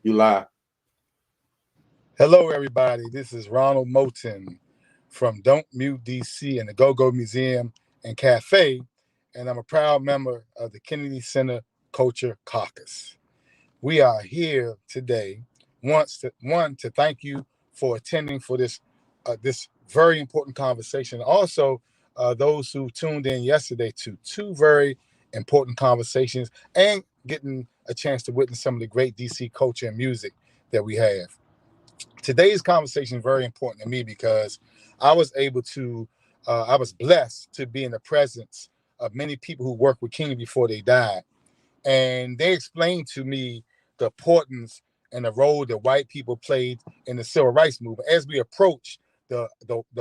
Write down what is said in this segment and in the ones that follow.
You lie. Hello, everybody. This is Ronald Moten from Don't Mute DC and the Go-Go Museum and Cafe, and I'm a proud member of the Kennedy Center Culture Caucus. We are here today, to thank you for attending for this very important conversation. Also, those who tuned in yesterday to two very important conversations and getting a chance to witness some of the great DC culture and music that we have. Today's conversation is very important to me because I was I was blessed to be in the presence of many people who worked with King before they died. And they explained to me the importance and the role that white people played in the civil rights movement as we approach the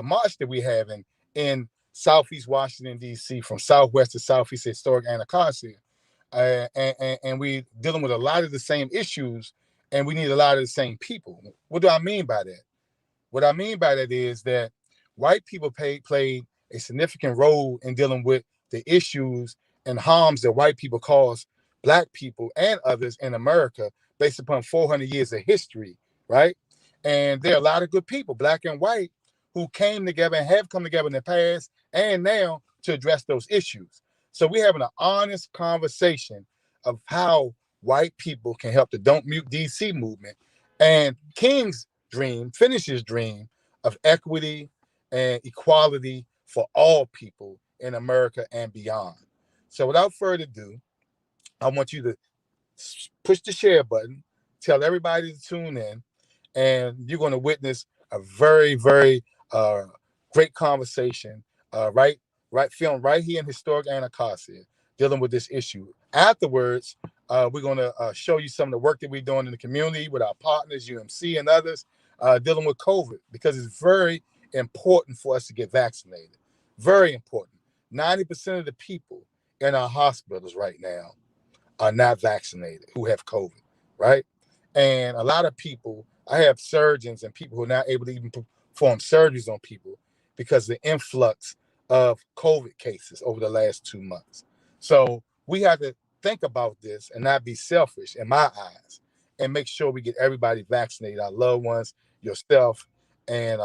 march that we have in Southeast Washington, D.C., from Southwest to Southeast historic Anacostia. And we dealing with a lot of the same issues, and we need a lot of the same people. What do I mean by that? What I mean by that is that white people played a significant role in dealing with the issues and harms that white people cause Black people and others in America based upon 400 years of history, right? And there are a lot of good people, Black and white, who came together and have come together in the past and now to address those issues. So we're having an honest conversation of how white people can help the Don't Mute DC movement and King's dream, finish his dream of equity and equality for all people in America and beyond. So without further ado, I want you to push the share button, tell everybody to tune in, and you're going to witness a very, very great conversation, filmed right here in historic Anacostia, dealing with this issue. Afterwards, we're going to show you some of the work that we're doing in the community with our partners, UMC and others, dealing with COVID, because it's very important for us to get vaccinated. Very important. 90% of the people in our hospitals right now are not vaccinated who have COVID, right? And a lot of people, I have surgeons and people who are not able to even perform surgeries on people because of the influx of COVID cases over the last 2 months. So we have to think about this and not be selfish in my eyes and make sure we get everybody vaccinated, our loved ones, yourself, and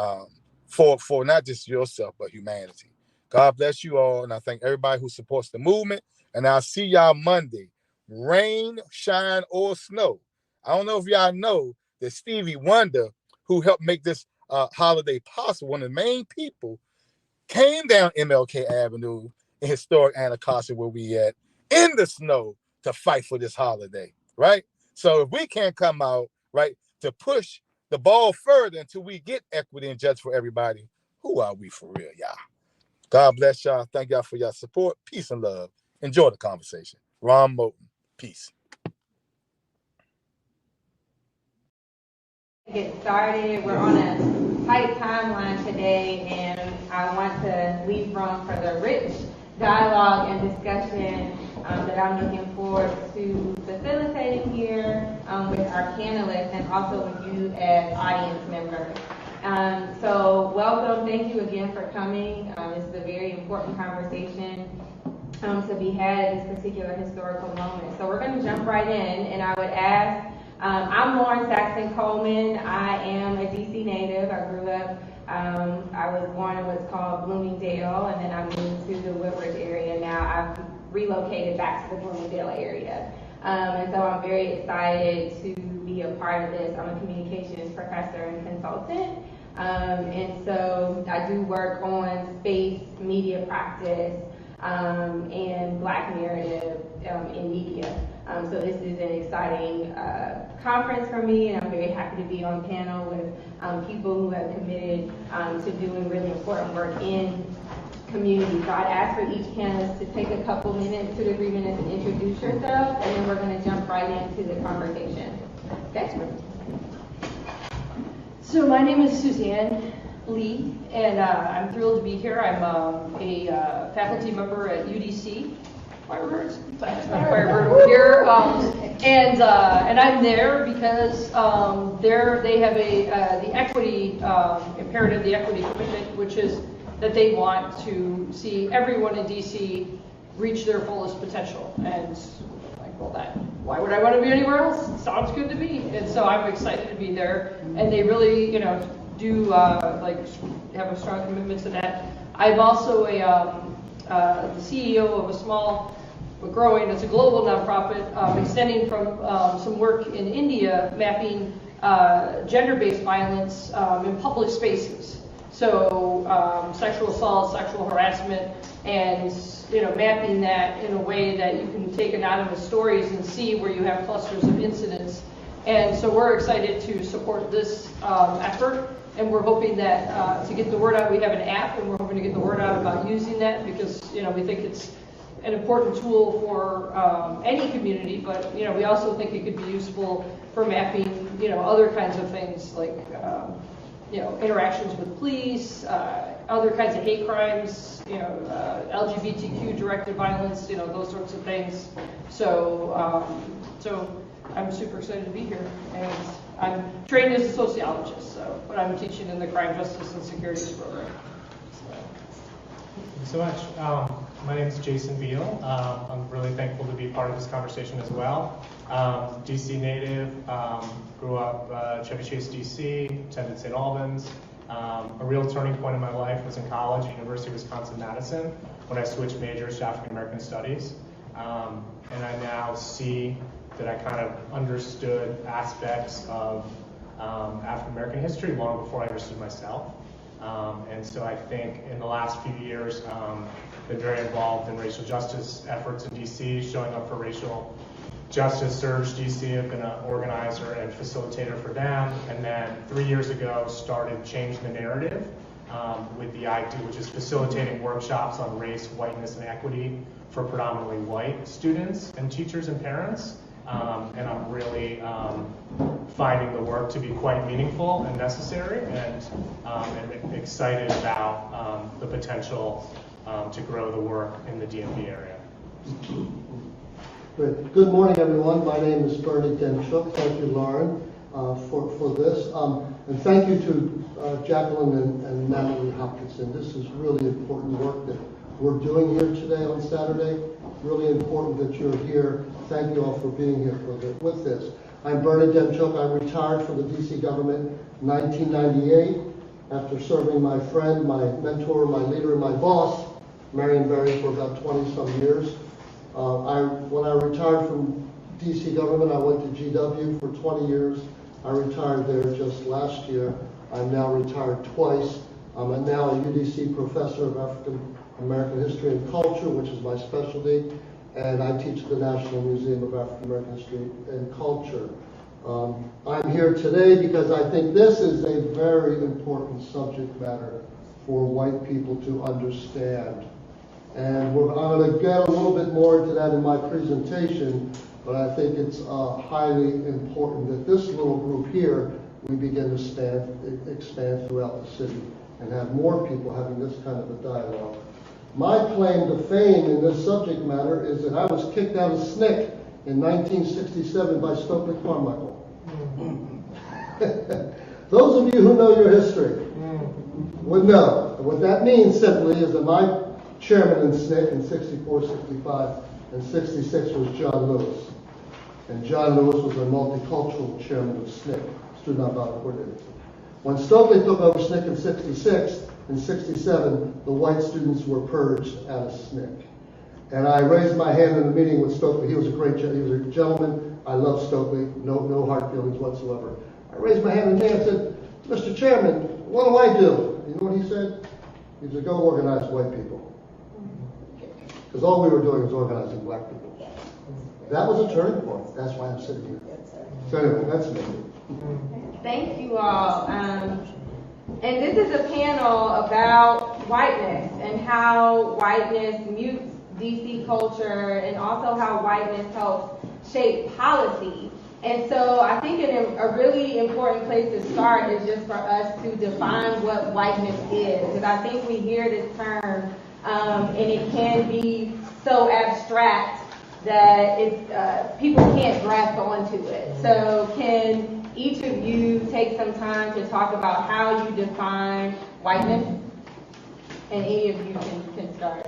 for not just yourself, but humanity. God bless you all. And I thank everybody who supports the movement. And I'll see y'all Monday, rain, shine, or snow. I don't know if y'all know that Stevie Wonder, who helped make this holiday possible, one of the main people, came down MLK Avenue in historic Anacostia, where we at, in the snow to fight for this holiday, right? So if we can't come out, right, to push the ball further until we get equity and justice for everybody, who are we for real, y'all? God bless y'all. Thank y'all for your support. Peace and love. Enjoy the conversation. Ron Moten. Peace. Get started. We're on a tight timeline today, and I want to leave room for the rich dialogue and discussion that I'm looking forward to facilitating here with our panelists and also with you as audience members. So welcome. Thank you again for coming. This is a very important conversation to be had at this particular historical moment. So we're going to jump right in, and I would ask, I'm Lauren Saxton Coleman. I am a DC native. I grew up, I was born in what's called Bloomingdale, and then I moved to the Woodbridge area. Now I've relocated back to the Bloomingdale area. And so I'm very excited to be a part of this. I'm a communications professor and consultant. And so I do work on space, media practice, and Black narrative in media. So this is an exciting conference for me, and I'm very happy to be on panel with people who have committed to doing really important work in community. So I'd ask for each panelist to take a couple minutes, 2 to 3 minutes, and introduce yourself, and then we're going to jump right into the conversation. Okay? So my name is Suzanne Lee, and I'm thrilled to be here. I'm a faculty member at UDC. Firebirds, Firebird over here, and I'm there because they have the equity imperative, the equity commitment, which is that they want to see everyone in DC reach their fullest potential. And like well, why would I want to be anywhere else? Sounds good to me. And so I'm excited to be there. And they really, do like have a strong commitment to that. I'm also the CEO of a small but growing, it's a global nonprofit, extending from some work in India, mapping gender-based violence in public spaces. So sexual assault, sexual harassment, and mapping that in a way that you can take anonymous stories and see where you have clusters of incidents. And so we're excited to support this effort, and we're hoping that to get the word out, we have an app, and we're hoping to get the word out about using that because we think it's an important tool for any community, but we also think it could be useful for mapping other kinds of things like interactions with police, other kinds of hate crimes, LGBTQ directed violence, those sorts of things. So I'm super excited to be here, and I'm trained as a sociologist, but I'm teaching in the Crime Justice and Securities program. Thank you so much. My name is Jason Beal. I'm really thankful to be part of this conversation as well. DC native, grew up Chevy Chase, DC, attended St. Albans. A real turning point in my life was in college, University of Wisconsin-Madison, when I switched majors to African American Studies. And I now see that I kind of understood aspects of African American history long before I understood myself. And so I think in the last few years, been very involved in racial justice efforts in DC, showing up for racial justice Surge DC. I've been an organizer and facilitator for them. And then 3 years ago, started Change the Narrative with the idea, which is facilitating workshops on race, whiteness, and equity for predominantly white students and teachers and parents. And I'm really finding the work to be quite meaningful and necessary, and excited about the potential to grow the work in the DMV area. Great. Good morning, everyone. My name is Bernie Demchuk. Thank you, Lauren, for this. And thank you to Jacqueline and Natalie Hopkinson. This is really important work that we're doing here today on Saturday. Really important that you're here. Thank you all for being here with this. I'm Bernie Demchuk. I retired from the DC government in 1998 after serving my friend, my mentor, my leader, and my boss, Marion Barry, for about 20-some years. When I retired from DC government, I went to GW for 20 years. I retired there just last year. I'm now retired twice. I'm now a UDC professor of African American History and Culture, which is my specialty, and I teach at the National Museum of African American History and Culture. I'm here today because I think this is a very important subject matter for white people to understand. And I'm going to get a little bit more into that in my presentation, but I think it's highly important that this little group here, we begin to expand throughout the city and have more people having this kind of a dialogue. My claim to fame in this subject matter is that I was kicked out of SNCC in 1967 by Stokely Carmichael. Those of you who know your history would know. And what that means simply is that my chairman in SNCC in 64, 65, and 66 was John Lewis. And John Lewis was a multicultural chairman of SNCC, Student Nonviolent Coordinator. When Stokely took over SNCC in 66, in 67, the white students were purged out of SNCC. And I raised my hand in a meeting with Stokely. He was a gentleman. I love Stokely, no hard feelings whatsoever. I raised my hand and said, Mr. Chairman, what do I do? You know what he said? He said, go organize white people. Because all we were doing was organizing black people. That was a turning point. That's why I'm sitting here. So anyway, that's me. Thank you all. And this is a panel about whiteness and how whiteness mutes DC culture and also how whiteness helps shape policy. And so I think a really important place to start is just for us to define what whiteness is. Because I think we hear this term and it can be so abstract that people can't grasp onto it. So can each of you take some time to talk about how you define whiteness? And any of you can start.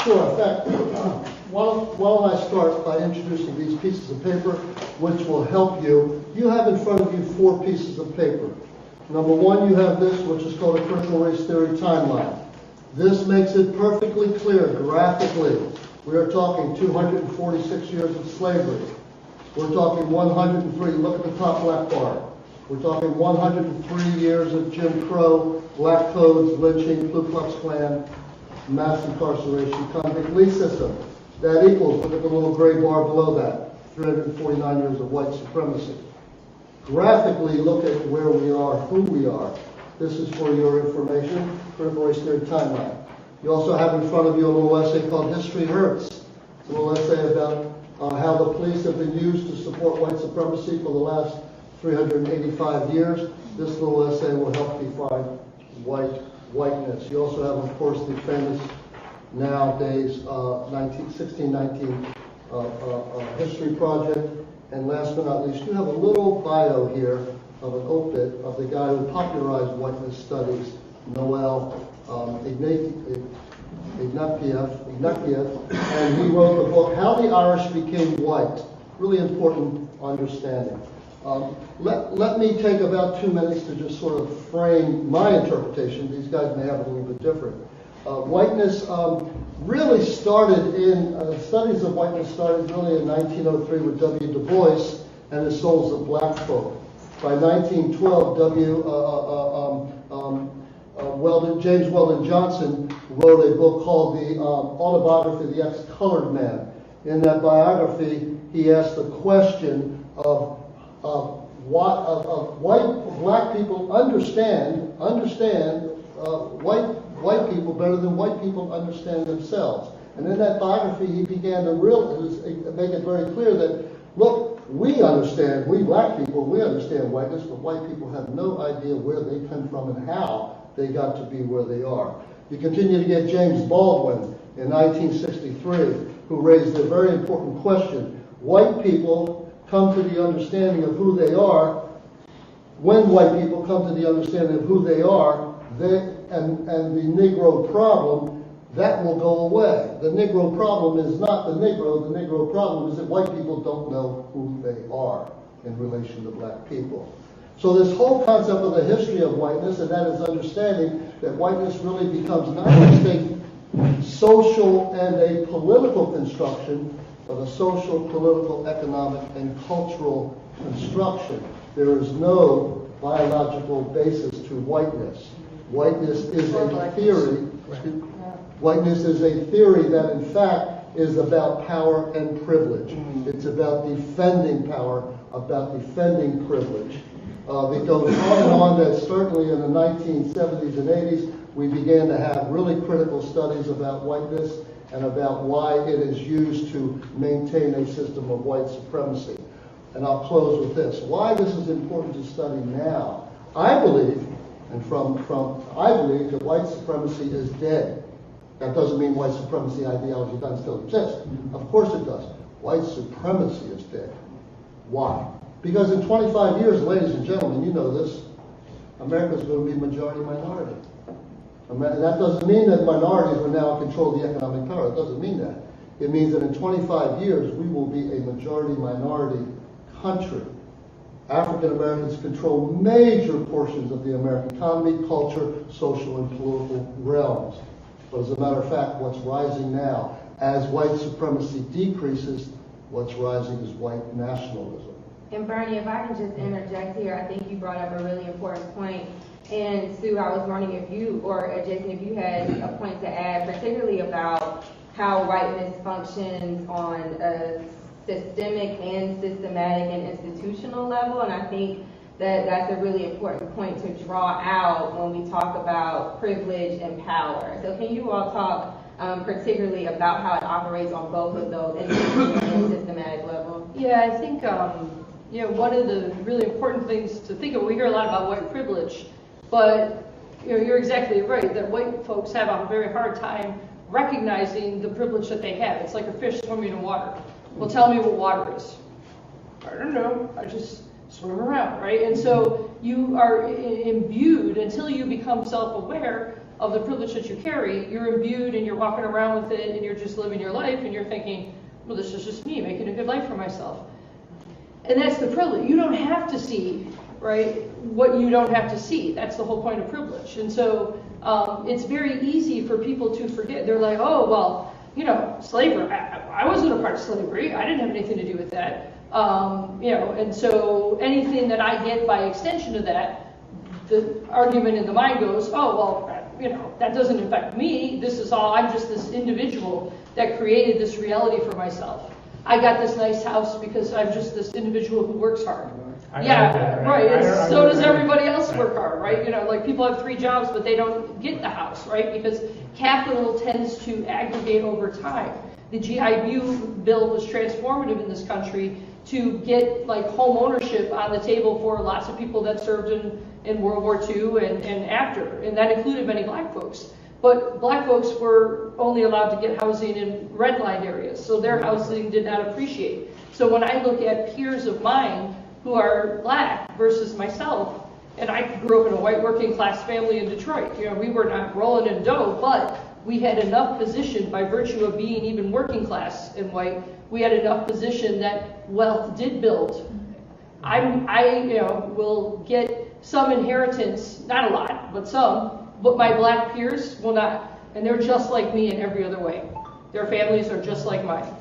Sure. In fact, why don't I start by introducing these pieces of paper, which will help you. You have in front of you 4 pieces of paper. Number 1, you have this, which is called a critical race theory timeline. This makes it perfectly clear graphically. We are talking 246 years of slavery. We're talking 103, look at the top left bar. We're talking 103 years of Jim Crow, black codes, lynching, Ku Klux Klan, mass incarceration, convict lease system. That equals, look at the little gray bar below that, 349 years of white supremacy. Graphically, look at where we are, who we are. This is for your information, critical race theory timeline. You also have in front of you a little essay called History Hurts. It's a little essay about how the police have been used to support white supremacy for the last 385 years. This little essay will help define whiteness. You also have, of course, the famous nowadays 1619 history project. And last but not least, you have a little bio here of an obit of the guy who popularized whiteness studies, Noel Ignatieff, and he wrote the book, How the Irish Became White. Really important understanding. Let me take about 2 minutes to just sort of frame my interpretation. These guys may have a little bit different. Whiteness really started in, studies of whiteness started really in 1903 with W. Du Bois and the Souls of Black Folk. By 1912, James Weldon Johnson wrote a book called the Autobiography of the Ex-Colored Man. In that biography, he asked the question of black people understand white people better than white people understand themselves. And in that biography, he began to make it very clear that, look, we black people, we understand whiteness, but white people have no idea where they come from and how they got to be where they are. You continue to get James Baldwin in 1963, who raised a very important question. White people come to the understanding of who they are. When white people come to the understanding of who they are, and the Negro problem, that will go away. The Negro problem is not the Negro problem is that white people don't know who they are in relation to black people. So this whole concept of the history of whiteness, and that is understanding that whiteness really becomes not just a social and a political construction, but a social, political, economic, and cultural construction. There is no biological basis to whiteness. Whiteness is a theory. Whiteness is a theory that, in fact, is about power and privilege. It's about defending power, about defending privilege. It goes on and on that certainly in the 1970s and 80s, we began to have really critical studies about whiteness and about why it is used to maintain a system of white supremacy. And I'll close with this. Why this is important to study now. I believe, I believe that white supremacy is dead. That doesn't mean white supremacy ideology doesn't still exist. Of course it does. White supremacy is dead. Why? Because in 25 years, ladies and gentlemen, you know this, America's going to be majority minority. That doesn't mean that minorities will now control the economic power. It doesn't mean that. It means that in 25 years, we will be a majority minority country. African Americans control major portions of the American economy, culture, social, and political realms. But as a matter of fact, what's rising now, as white supremacy decreases, what's rising is white nationalism. And Bernie, if I can just interject here, I think you brought up a really important point. And Sue, I was wondering if you, or Jason, if you had a point to add, particularly about how whiteness functions on a systemic and systematic and institutional level. And I think that that's a really important point to draw out when we talk about privilege and power. So can you all talk particularly about how it operates on both of those institutional and systematic levels? Yeah, I think one of the really important things to think of, we hear a lot about white privilege, but you're exactly right that white folks have a very hard time recognizing the privilege that they have. It's like a fish swimming in water. Well, tell me what water is. I don't know. I just swim around, right? And so you are imbued until you become self-aware of the privilege that you carry, you're imbued and you're walking around with it and you're just living your life and you're thinking, well, this is just me making a good life for myself. And that's the privilege. You don't have to see, right, what you don't have to see. That's the whole point of privilege. And so it's very easy for people to forget. They're like, oh, well, you know, slavery, I wasn't a part of slavery. I didn't have anything to do with that. You know, and so anything that I get by extension of that, the argument in the mind goes, oh, well, you know, that doesn't affect me. This is all, I'm just this individual that created this reality for myself. I got this nice house because I'm just this individual who works hard. So does everybody else work hard, right? You know, like people have 3 jobs, but they don't get the house, right? Because capital tends to aggregate over time. The GI Bill was transformative in this country to get like home ownership on the table for lots of people that served in World War II and after, and that included many black folks. But black folks were only allowed to get housing in redlined areas, so their housing did not appreciate. So when I look at peers of mine who are black versus myself, and I grew up in a white working class family in Detroit, you know, we were not rolling in dough, but we had enough position by virtue of being even working class and white, we had enough position that wealth did build. I you know, will get some inheritance, not a lot, but some, but my black peers will not. And they're just like me in every other way. Their families are just like mine.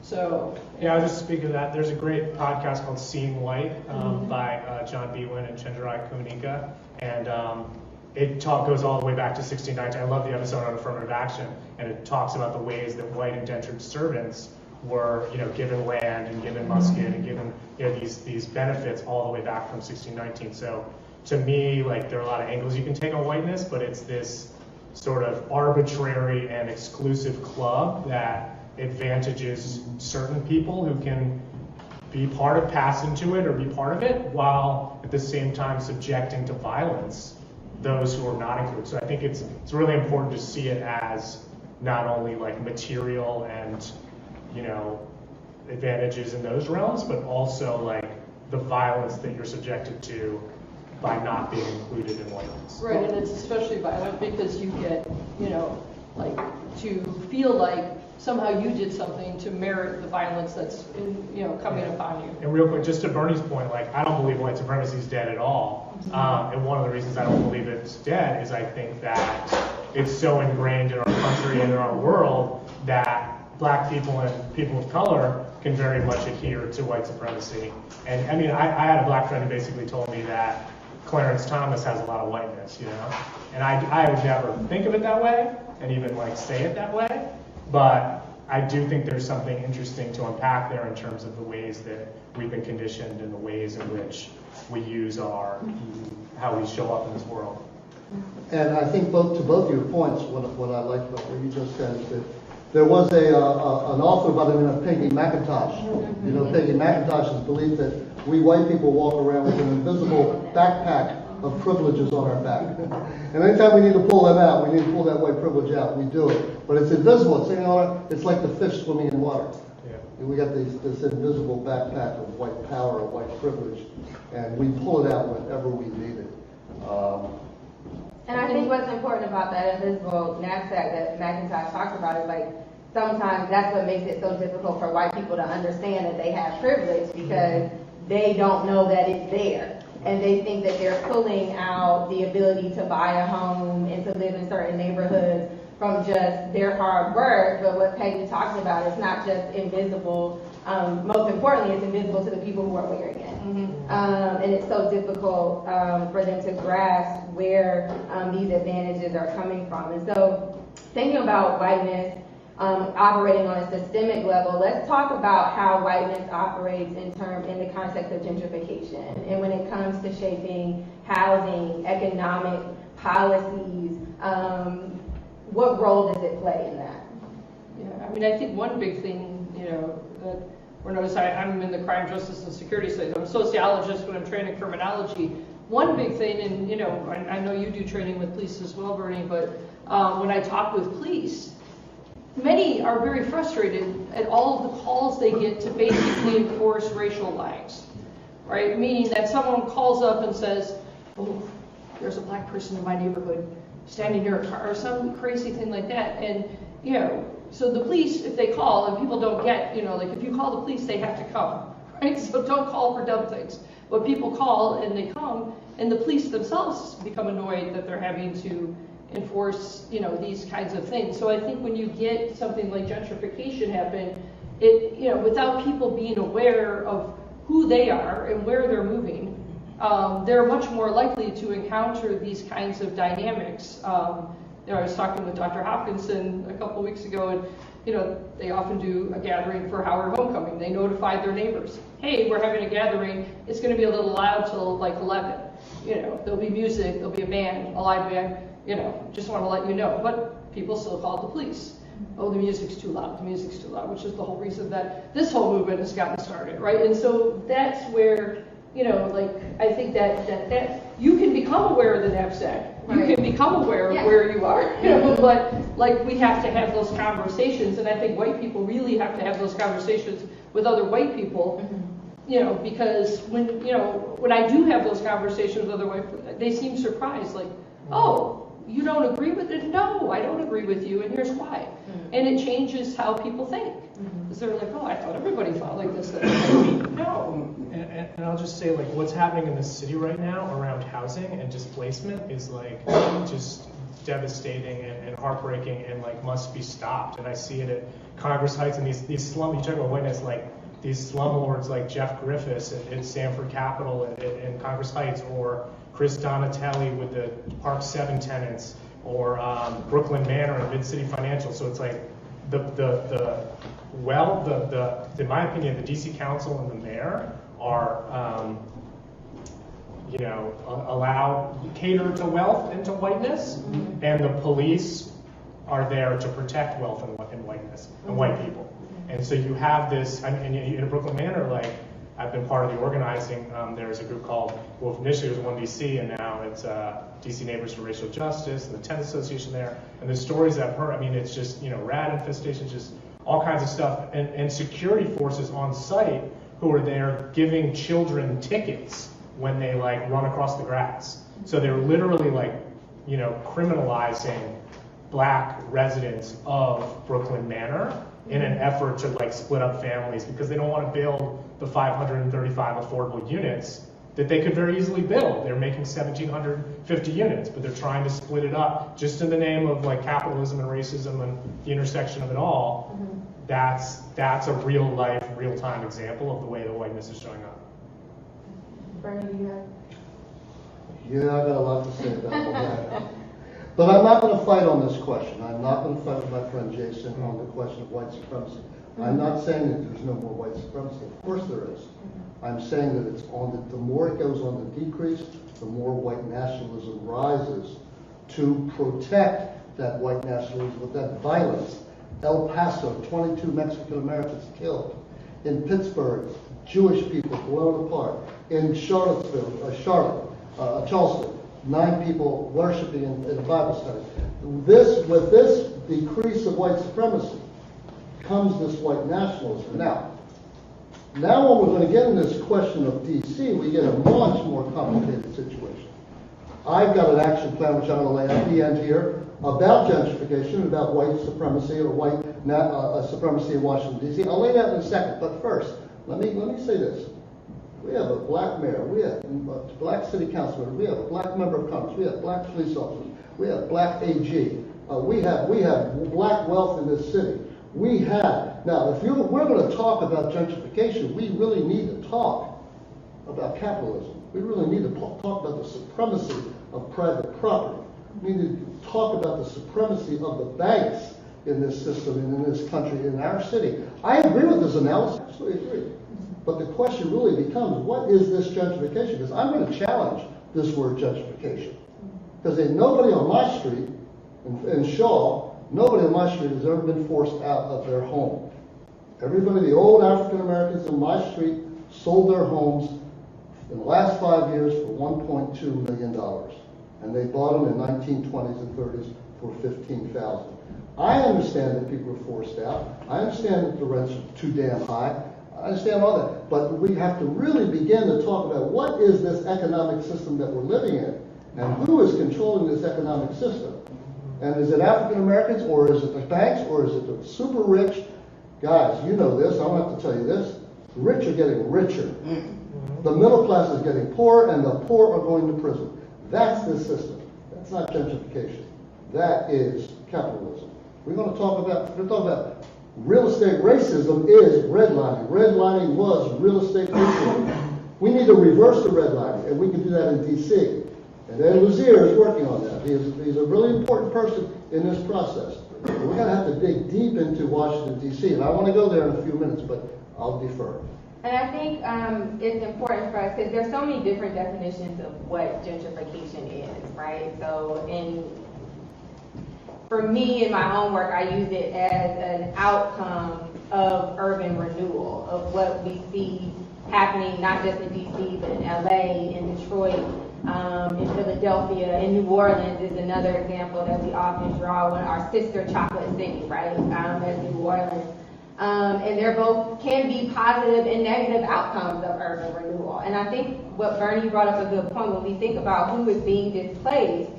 So. Yeah, I'll just speak of that. There's a great podcast called Seeing White by John Bewin and Chenjerai Kumanyika. And it goes all the way back to 1619. I love the episode on affirmative action. And it talks about the ways that white indentured servants were, you know, given land and given musket and given, you know, these benefits all the way back from 1619. So to me, like, there are a lot of angles you can take on whiteness, but it's this sort of arbitrary and exclusive club that advantages certain people who can be pass into it or be part of it, while at the same time subjecting to violence those who are not included. So I think it's really important to see it as not only like material and, you know, advantages in those realms, but also like the violence that you're subjected to by not being included in whiteness. Right, and it's especially violent because you get, you know, like to feel like somehow you did something to merit the violence that's coming upon you. And real quick, just to Bernie's point, like, I don't believe white supremacy is dead at all. And one of the reasons I don't believe it's dead is I think that it's so ingrained in our country and in our world that black people and people of color can very much adhere to white supremacy. And I mean, I had a black friend who basically told me that Clarence Thomas has a lot of whiteness, you know? And I would never think of it that way and even like say it that way. But I do think there's something interesting to unpack there in terms of the ways that we've been conditioned and the ways in which we use how we show up in this world. And I think to both of your points, what I like about what you just said is that there was an author by the name of Peggy McIntosh. You know, Peggy McIntosh's belief that we white people walk around with an invisible backpack of privileges on our back. And anytime we need to pull them out, we need to pull that white privilege out, we do it. But it's invisible. It's like the fish swimming in water. Yeah. And we got this invisible backpack of white power, of white privilege, and we pull it out whenever we need it. And I think what's important about that invisible knapsack that McIntosh talks about is like sometimes that's what makes it so difficult for white people to understand that they have privilege because they don't know that it's there. And they think that they're pulling out the ability to buy a home and to live in certain neighborhoods from just their hard work. But what Peggy talks about is not just invisible. Most importantly, it's invisible to the people who are wearing it. And it's so difficult for them to grasp where these advantages are coming from. And so thinking about whiteness operating on a systemic level, let's talk about how whiteness operates in the context of gentrification and when it comes to shaping housing, economic policies. What role does it play in that? Yeah, I mean, I think one big thing, that we're noticing, I'm in the crime, justice, and security studies. I'm a sociologist, but I'm trained in criminology. One big thing, and I know you do training with police as well, Bernie, but when I talk with police, many are very frustrated at all of the calls they get to basically enforce racial lines, right? Meaning that someone calls up and says, oh, there's a black person in my neighborhood, standing near a car or some crazy thing like that. And, you know, so the police, if they call and people don't get, you know, like if you call the police, they have to come, right? So don't call for dumb things. But people call and they come, and the police themselves become annoyed that they're having to enforce, you know, these kinds of things. So I think when you get something like gentrification happen, it, you know, without people being aware of who they are and where they're moving, they're much more likely to encounter these kinds of dynamics. You know, I was talking with Dr. Hopkinson a couple weeks ago, and you know, they often do a gathering for Howard Homecoming. They notified their neighbors, hey, we're having a gathering. It's going to be a little loud till like 11. You know, there'll be music, there'll be a band, a live band. You know, just want to let you know. But people still call the police. Oh, the music's too loud, the music's too loud, which is the whole reason that this whole movement has gotten started, right? And so that's where, you know, like, I think that you can become aware of the knapsack. Right. You can become aware of where you are, you know, but like we have to have those conversations, and I think white people really have to have those conversations with other white people, you know, because when I do have those conversations with other white people, they seem surprised, like, oh, you don't agree with it? No, I don't agree with you, and here's why. And it changes how people think. Because they're like, oh, I thought everybody thought like this. No. And I'll just say, like, what's happening in the city right now around housing and displacement is, like, just devastating and heartbreaking and, like, must be stopped. And I see it at Congress Heights and these slum, you talk about whiteness, like, these slumlords like Jeff Griffiths at Sanford Capitol in Congress Heights, or Chris Donatelli with the Park 7 tenants, or Brooklyn Manor and Mid-City Financial. So it's like in my opinion, the DC Council and the mayor are, you know, cater to wealth and to whiteness, and the police are there to protect wealth and whiteness and white people. And so you have this, and in Brooklyn Manor, like, I've been part of the organizing. There's a group called, well, initially it was One DC, and now it's DC Neighbors for Racial Justice, and the Tenants Association there. And the stories I've heard, I mean, it's just, you know, rat infestation, just all kinds of stuff, and security forces on site who are there giving children tickets when they, like, run across the grass. So they're literally, like, you know, criminalizing black residents of Brooklyn Manor in an effort to, like, split up families, because they don't want to build the 535 affordable units that they could very easily build. They're making 1,750 units, but they're trying to split it up just in the name of, like, capitalism and racism and the intersection of it all. That's a real life, real time example of the way the whiteness is showing up. Bernie, do you have? Yeah, I got a lot to say about that. But I'm not going to fight on this question. I'm not going to fight with my friend Jason on the question of white supremacy. I'm not saying that there's no more white supremacy. Of course there is. I'm saying that it's the more it goes on the decrease, the more white nationalism rises to protect that white nationalism with that violence. El Paso, 22 Mexican Americans killed. In Pittsburgh, Jewish people blown apart. In Charlottesville, Charleston, 9 people worshiping in a Bible study. With this decrease of white supremacy comes this white nationalism. Now when we're going to get in this question of DC, we get a much more complicated situation. I've got an action plan which I'm going to lay at the end here about gentrification, about white supremacy or white supremacy in Washington, D.C. I'll lay that in a second, but first, let me say this. We have a black mayor, we have a black city councilor, we have a black member of Congress, we have black police officers, we have black AG, we have black wealth in this city. Now, if we're going to talk about gentrification, we really need to talk about capitalism. We really need to talk about the supremacy of private property. We need to talk about the supremacy of the banks in this system and in this country, in our city. I agree with this analysis, I absolutely agree. But the question really becomes, what is this gentrification? Because I'm going to challenge this word gentrification. Because nobody on my street, in Shaw, nobody on my street has ever been forced out of their home. Everybody, the old African Americans in my street, sold their homes in the last 5 years for $1.2 million. And they bought them in 1920s and 30s for $15,000. I understand that people are forced out. I understand that the rents are too damn high. I understand all that. But we have to really begin to talk about what is this economic system that we're living in. And who is controlling this economic system? And is it African Americans, or is it the banks, or is it the super rich? Guys, you know this, I don't have to tell you this. The rich are getting richer. The middle class is getting poorer, and the poor are going to prison. That's the system. That's not gentrification. That is capitalism. We're going to talk about real estate racism is redlining. Redlining was real estate racism. We need to reverse the redlining, and we can do that in D.C. And Ed Luzier is working on that. He's a really important person in this process. We're going to have to dig deep into Washington, D.C., and I want to go there in a few minutes, but I'll defer. And I think it's important for us because there's so many different definitions of what gentrification is, right? So for me, in my own work, I use it as an outcome of urban renewal, of what we see happening not just in D.C., but in L.A., in Detroit, in Philadelphia, in New Orleans is another example that we often draw when our sister chocolate city, right, as New Orleans. And they're both can be positive and negative outcomes of urban renewal. And I think what Bernie brought up a good point when we think about who is being displaced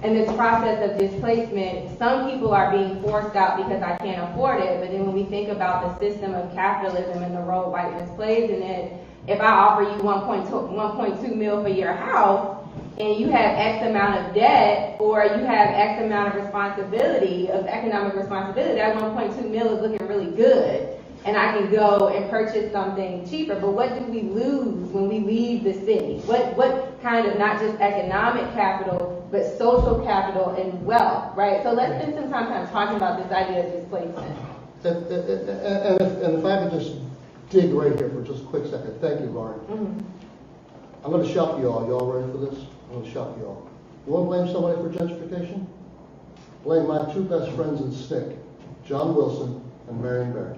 in this process of displacement, some people are being forced out because I can't afford it, but then when we think about the system of capitalism and the role whiteness plays in it, if I offer you 1.2 mil for your house, and you have X amount of debt, or you have X amount of responsibility, of economic responsibility, that 1.2 mil is looking really good, and I can go and purchase something cheaper. But what do we lose when we leave the city? What kind of, not just economic capital, but social capital and wealth, right? So let's spend some time talking about this idea of displacement. And if I could just dig right here for just a quick second. Thank you, Lauren. Mm-hmm. I'm going to shock you all. You all ready for this? I'm going to shock you all. You want to blame somebody for gentrification? Blame my two best friends in SNCC, John Wilson and Marion Barry.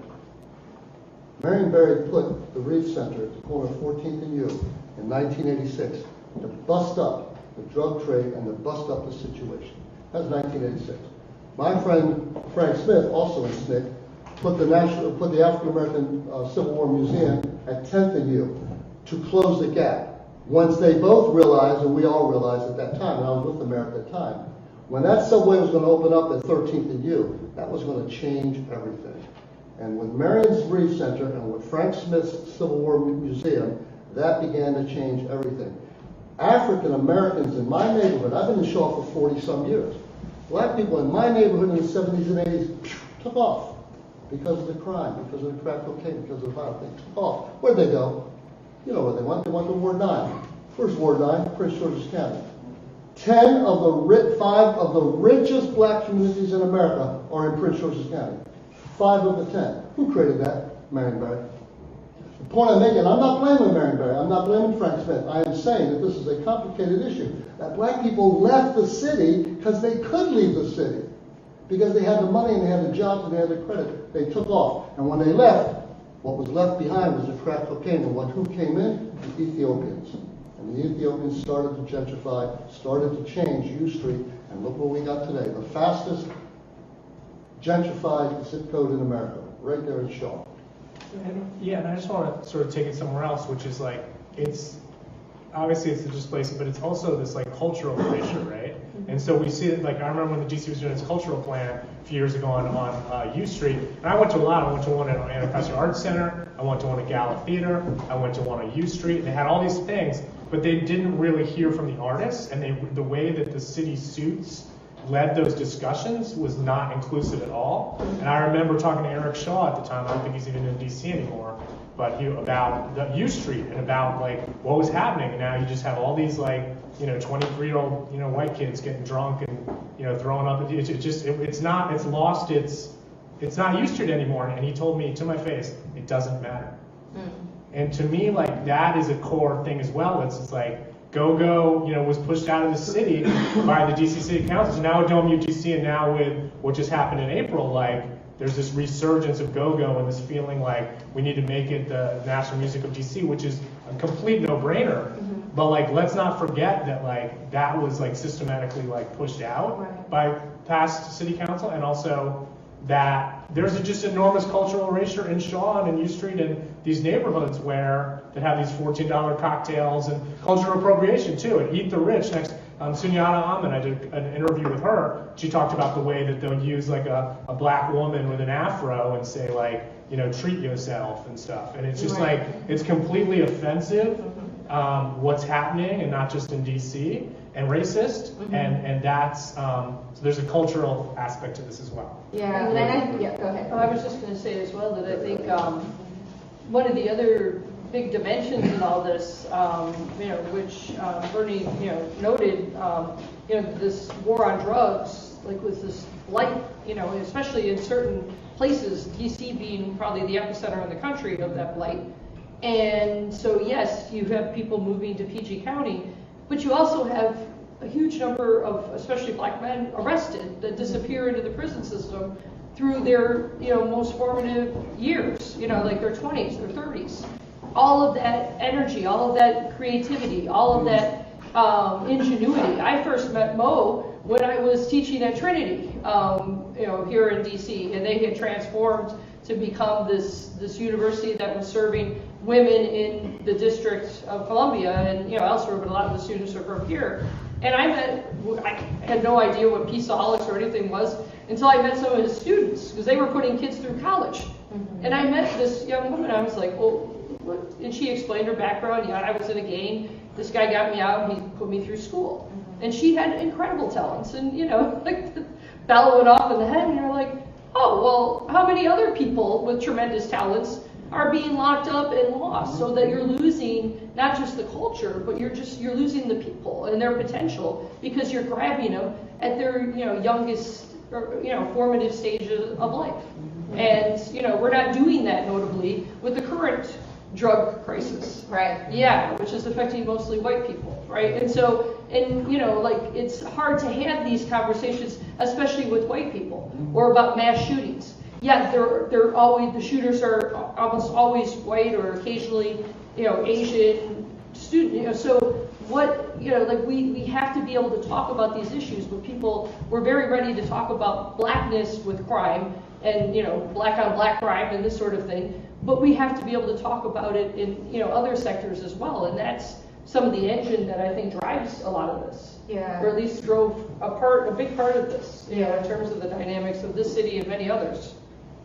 Marion Barry put the Reef Center at the corner of 14th and U in 1986 to bust up the drug trade and to bust up the situation. That was 1986. My friend Frank Smith, also in SNCC, put the African American Civil War Museum at 10th and U to close the gap. Once they both realized, and we all realized at that time, and I was with the mayor at that time, when that subway was going to open up at 13th and U, that was going to change everything. And with Marion's Reef Center and with Frank Smith's Civil War Museum, that began to change everything. African Americans in my neighborhood, I've been in Shaw for 40 some years. Black people in my neighborhood in the 70s and 80s took off because of the crime, because of the crack cocaine, because of the violence. They took off. Where'd they go? You know where they went. They went to Ward 9. Where's Ward 9? Prince George's County. 5 of the richest black communities in America are in Prince George's County. 5 of the 10. Who created that? Marion Barry. The point I'm making, I'm not blaming Marion Barry. I'm not blaming Frank Smith. I am saying that this is a complicated issue. That black people left the city because they could leave the city. Because they had the money and they had the jobs and they had the credit. They took off. And when they left, what was left behind was the crack cocaine. And who came in? The Ethiopians. And the Ethiopians started to gentrify, started to change U Street, and look what we got today. The fastest gentrified zip code in America, right there in Shaw. And I just want to sort of take it somewhere else, which is like, it's obviously the displacement, but it's also this like cultural erasure, right? And so we see it, like I remember when the DC was doing its cultural plan a few years ago on U Street, and I went to a lot. I went to one at Anacostia Arts Center, I went to one at Gala Theater, I went to one on U Street, and they had all these things, but they didn't really hear from the artists, and the way that the city suits led those discussions was not inclusive at all. And I remember talking to Eric Shaw at the time, I don't think he's even in DC anymore, but about the U Street and about like what was happening. And now you just have all these like, 23-year-old, white kids getting drunk and, throwing up. It's not U Street anymore. And he told me to my face, it doesn't matter. And to me, like that is a core thing as well. It's like, Go-Go, was pushed out of the city by the DC City Council. So now with Dome UTC and now with what just happened in April, like there's this resurgence of Go-Go and this feeling like we need to make it the national music of DC, which is a complete no-brainer. Mm-hmm. But like let's not forget that like that was like systematically like pushed out by past city council, and also that there's just enormous cultural erasure in Shaw and in U Street and these neighborhoods that have these $14 cocktails and cultural appropriation too. And Eat the Rich next. Sunyata Ahmed, I did an interview with her. She talked about the way that they'll use like a black woman with an afro and say like, you know, treat yourself and stuff. And it's just like, it's completely offensive what's happening, and not just in DC, and racist. And that's, so there's a cultural aspect to this as well. Yeah, yeah, go ahead. I was just going to say as well that I think one of the other big dimensions in all this, you know, which Bernie, you know, noted, you know, this war on drugs, like with this blight, you know, especially in certain places, DC being probably the epicenter in the country of that blight. And so, yes, you have people moving to PG County, but you also have a huge number of, especially black men, arrested that disappear into the prison system through their, you know, most formative years, you know, like their 20s, their 30s. All of that energy, all of that creativity, all of that ingenuity. I first met Mo when I was teaching at Trinity, you know, here in DC, and they had transformed to become this university that was serving women in the District of Columbia and, you know, elsewhere, but a lot of the students are from here. And I had no idea what Peaceaholics or anything was until I met some of his students, because they were putting kids through college. And I met this young woman, I was like, well, what? And she explained her background. Yeah, I was in a gang. This guy got me out, and he put me through school. And she had incredible talents, and, you know, like the bell went off in the head, and you're like, oh, well, how many other people with tremendous talents are being locked up and lost, so that you're losing not just the culture, but you're losing the people and their potential, because you're grabbing them at their, you know, youngest, or, you know, formative stages of life. And, you know, we're not doing that notably with the current drug crisis. Right. Yeah, which is affecting mostly white people, right? And so, and, you know, like, it's hard to have these conversations, especially with white people, or about mass shootings. Yeah, they're always, the shooters are almost always white, or occasionally, you know, Asian student, you know, so what, you know, like, we have to be able to talk about these issues, but we're very ready to talk about blackness with crime, and, you know, black on black crime and this sort of thing, but we have to be able to talk about it in, you know, other sectors as well, and that's some of the engine that I think drives a lot of this. Yeah. Or at least drove a big part of this, you know, in terms of the dynamics of this city and many others.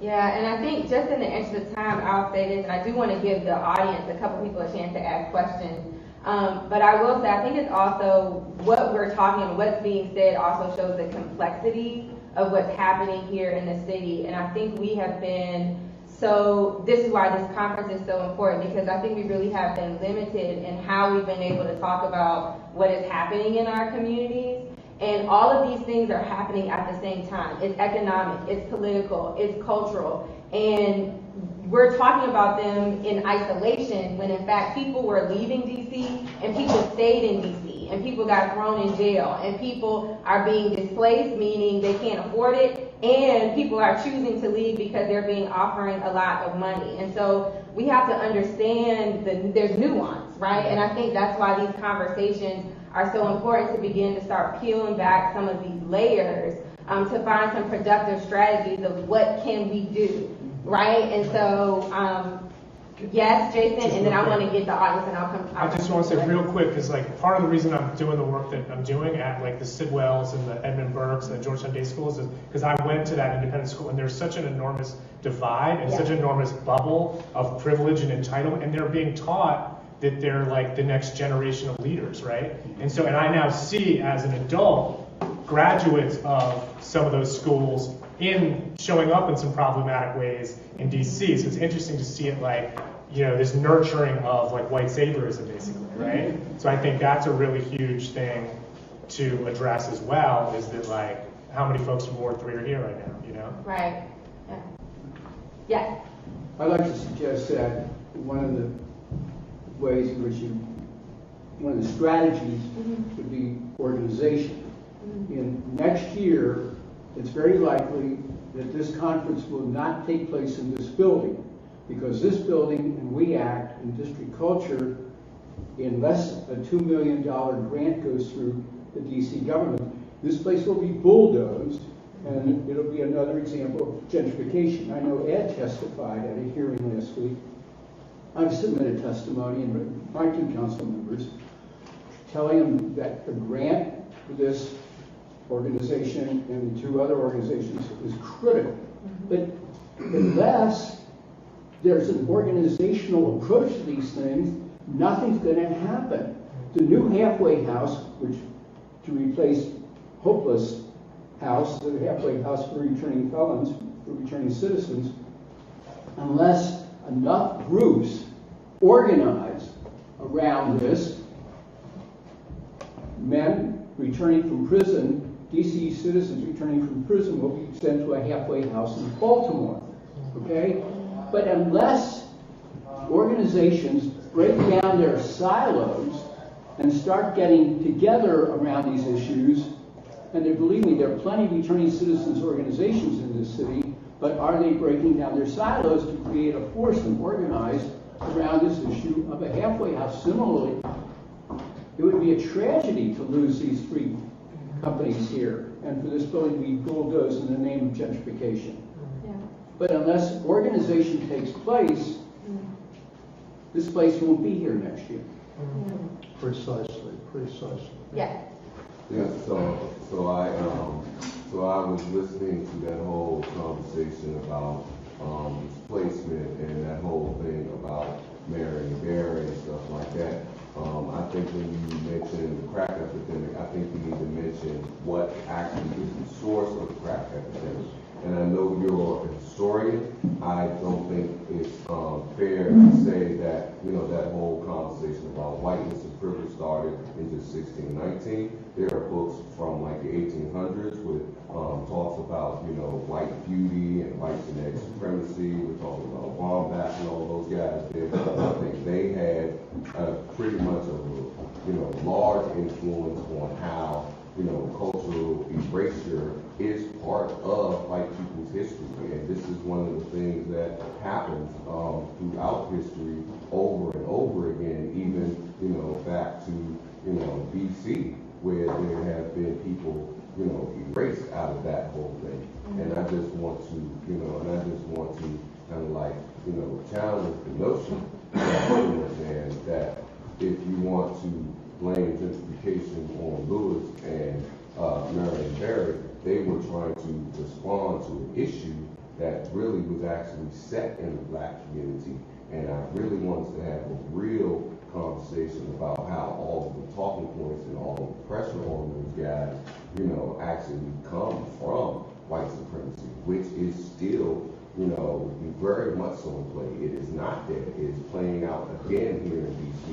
Yeah, and I think just in the interest of time, I'll say this, and I do want to give the audience, a couple people, a chance to ask questions. But I will say, I think it's also what we're talking about, what's being said also shows the complexity of what's happening here in the city. And I think we have been this is why this conference is so important, because I think we really have been limited in how we've been able to talk about what is happening in our communities. And all of these things are happening at the same time. It's economic, it's political, it's cultural. And we're talking about them in isolation when in fact people were leaving DC and people stayed in DC and people got thrown in jail and people are being displaced, meaning they can't afford it, and people are choosing to leave because they're being offering a lot of money. And so we have to understand that there's nuance, right? And I think that's why these conversations are so important, to begin to start peeling back some of these layers to find some productive strategies of what can we do, right? And so, yes, Jason, and then I want to get the audience, and I'll come. I just want to say real quick, because like part of the reason I'm doing the work that I'm doing at like the Sidwells and the Edmund Burkes and the Georgetown Day Schools is because I went to that independent school, and there's such an enormous divide and such an enormous bubble of privilege and entitlement, and they're being taught that they're like the next generation of leaders, right? And so, and I now see as an adult graduates of some of those schools in showing up in some problematic ways in DC. So it's interesting to see it like, you know, this nurturing of like white saviorism basically, right? So I think that's a really huge thing to address as well, is that like, how many folks from Ward 3 are here right now, you know? Right. Yeah. Yes. I'd like to suggest that one of the ways in which one of the strategies would be organization. In next year, it's very likely that this conference will not take place in this building, because this building and We Act and District Culture, unless a $2 million grant goes through the DC government, this place will be bulldozed And it'll be another example of gentrification. I know Ed testified at a hearing last week. I've submitted testimony, and my 2 council members, telling them that the grant for this organization and the 2 other organizations is critical. But unless there's an organizational approach to these things, nothing's going to happen. The new halfway house, which to replace Hopeless House, the halfway house for returning felons, for returning citizens, unless enough groups organize around this, men returning from prison, DC citizens returning from prison will be sent to a halfway house in Baltimore, okay? But unless organizations break down their silos and start getting together around these issues, and believe me, there are plenty of returning citizens organizations in this city, but are they breaking down their silos to create a force and organize around this issue of a halfway house? Similarly, it would be a tragedy to lose these 3 companies here and for this building to be bulldozed in the name of gentrification. Yeah. But unless organization takes place, this place won't be here next year. Precisely. Yeah. Yeah, so I was listening to that whole conversation about displacement and that whole thing about Marion Barry and stuff like that. I think when you mention the crack epidemic, I think you need to mention what actually is the source of the crack epidemic. And I know you're a historian. I don't think it's fair to say that, that whole conversation about whiteness and privilege started in just 1619. There are books from like the 1800s with talks about, white beauty and white genetic supremacy. We're talking about Wombat and all those guys there. I think they had pretty much a, large influence on how cultural erasure is part of white people's history, and this is one of the things that happens throughout history over and over again, even back to BC, where there have been people erased out of that whole thing. And I just want to kind of like challenge the notion that if you want to blame gentrification on Lewis and Marion Barry, they were trying to respond to an issue that really was actually set in the black community. And I really wanted to have a real conversation about how all of the talking points and all of the pressure on those guys, actually come from white supremacy, which is still, very much so in play. It is not dead. It is playing out again here in DC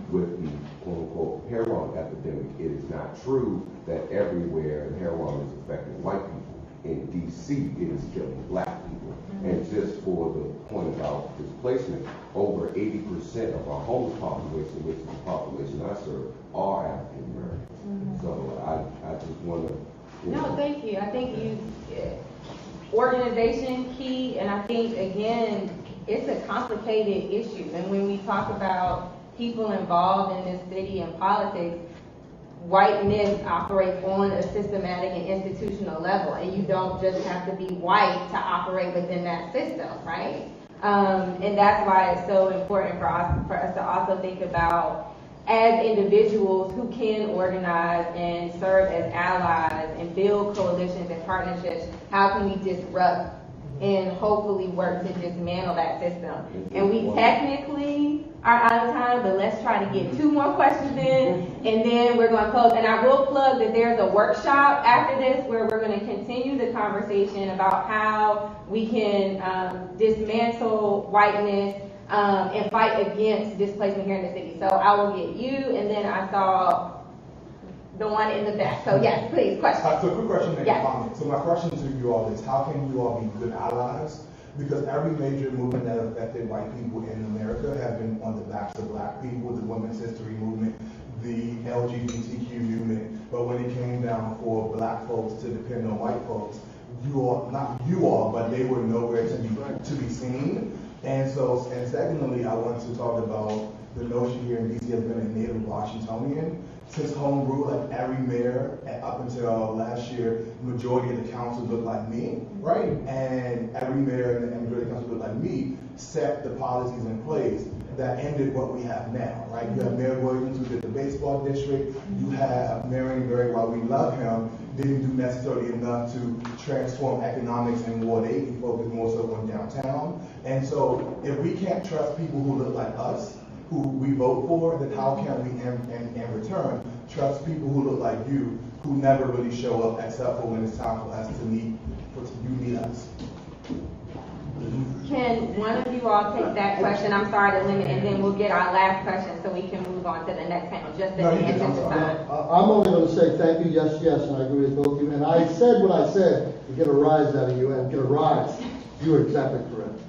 with the quote-unquote heroin epidemic. It is not true that everywhere heroin is affecting white people. In DC, it is killing black people. And just for the point about displacement, over 80% of our homeless population, which is the population I serve, are African Americans. So I just want to... No, thank you. I think organization key, and I think, again, it's a complicated issue. And when we talk about people involved in this city and politics, whiteness operates on a systematic and institutional level, and you don't just have to be white to operate within that system, right? And that's why it's so important for us to also think about, as individuals who can organize and serve as allies and build coalitions and partnerships, how can we disrupt and hopefully work to dismantle that system? And we technically are out of time, but let's try to get 2 more questions in, and then we're going to close. And I will plug that there's a workshop after this where we're going to continue the conversation about how we can dismantle whiteness and fight against displacement here in the city. So I will get you, and then I saw the one in the back. So yes, please, question. So quick question and Yes. comment. So my question to you all is, how can you all be good allies? Because every major movement that affected white people in America have been on the backs of black people, the women's history movement, the LGBTQ movement. But when it came down for black folks to depend on white folks, not you all, but they were nowhere to be seen. And secondly, I want to talk about the notion here in DC has been a native Washingtonian. Since home rule, like every mayor up until last year, the majority of the council looked like me, right? And every mayor and the majority of the council looked like me set the policies in place that ended what we have now, right? You have Mayor Williams, who did the baseball district. You have Marion Barry, while we love him, didn't do necessarily enough to transform economics in Ward 8. He focused more so on downtown. And so if we can't trust people who look like us, who we vote for, then how can we, in return, trust people who look like you, who never really show up except for when it's time for us to meet us? Can one of you all take that question? I'm sorry to limit, and then we'll get our last question so we can move on to the next panel, just in the interest of time. I'm only going to say thank you, yes, yes, and I agree with both of you. And I said what I said to get a rise out of you, and get a rise. You are exactly correct.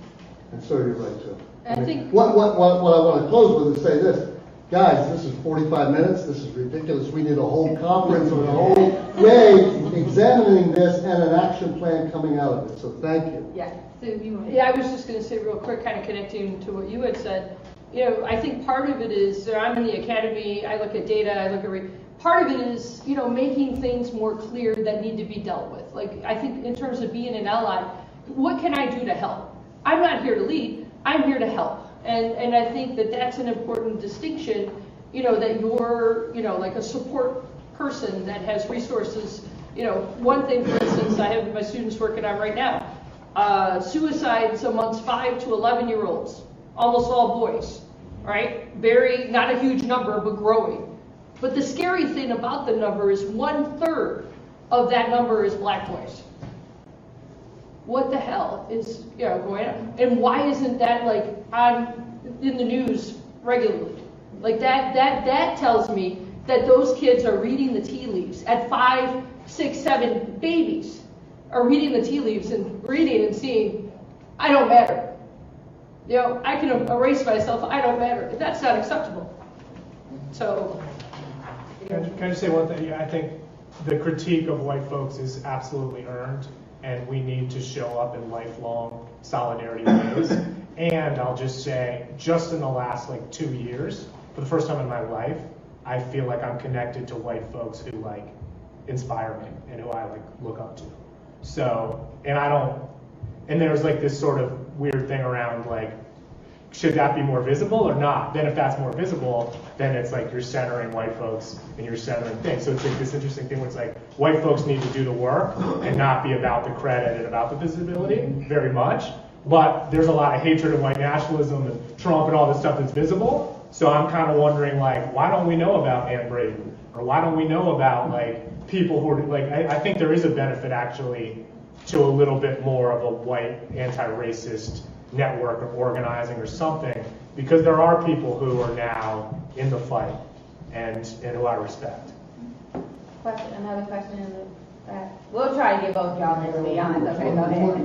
And so you're right, too. I think what I want to close with is say this. Guys, this is 45 minutes. This is ridiculous. We need a whole conference or a whole day examining this and an action plan coming out of it. So thank you. Yeah. Sue, you want to? Yeah, I was just going to say real quick, kind of connecting to what you had said. You know, I think part of it is, I'm in the academy, I look at data, I look at, part of it is, making things more clear that need to be dealt with. Like, I think in terms of being an ally, what can I do to help? I'm not here to lead, I'm here to help. And I think that that's an important distinction, that you're, like a support person that has resources. One thing, for instance, I have my students working on right now. Suicides amongst 5 to 11-year-olds, almost all boys, right? Very, not a huge number, but growing. But the scary thing about the number is 1/3 of that number is black boys. What the hell is, going on? And why isn't that in the news regularly? Like that tells me that those kids are reading the tea leaves at 5, 6, 7 babies. Are reading the tea leaves and reading and seeing, I don't matter. I can erase myself, I don't matter. That's not acceptable. So. Can I just say one thing? I think the critique of white folks is absolutely earned, and we need to show up in lifelong solidarity ways. And I'll just say, just in the last 2 years, for the first time in my life, I feel like I'm connected to white folks who inspire me and who I look up to. So, and there's this sort of weird thing around should that be more visible or not? Then if that's more visible, then it's you're centering white folks and you're centering things. So it's this interesting thing where it's white folks need to do the work and not be about the credit and about the visibility very much. But there's a lot of hatred of white nationalism and Trump and all this stuff that's visible. So I'm kind of wondering why don't we know about Ann Braden? Or why don't we know about people who are I think there is a benefit actually to a little bit more of a white anti-racist network or organizing or something, because there are people who are now in the fight and who I respect. Another question in the back. We'll try to get both y'all in, to be honest. Okay, go ahead.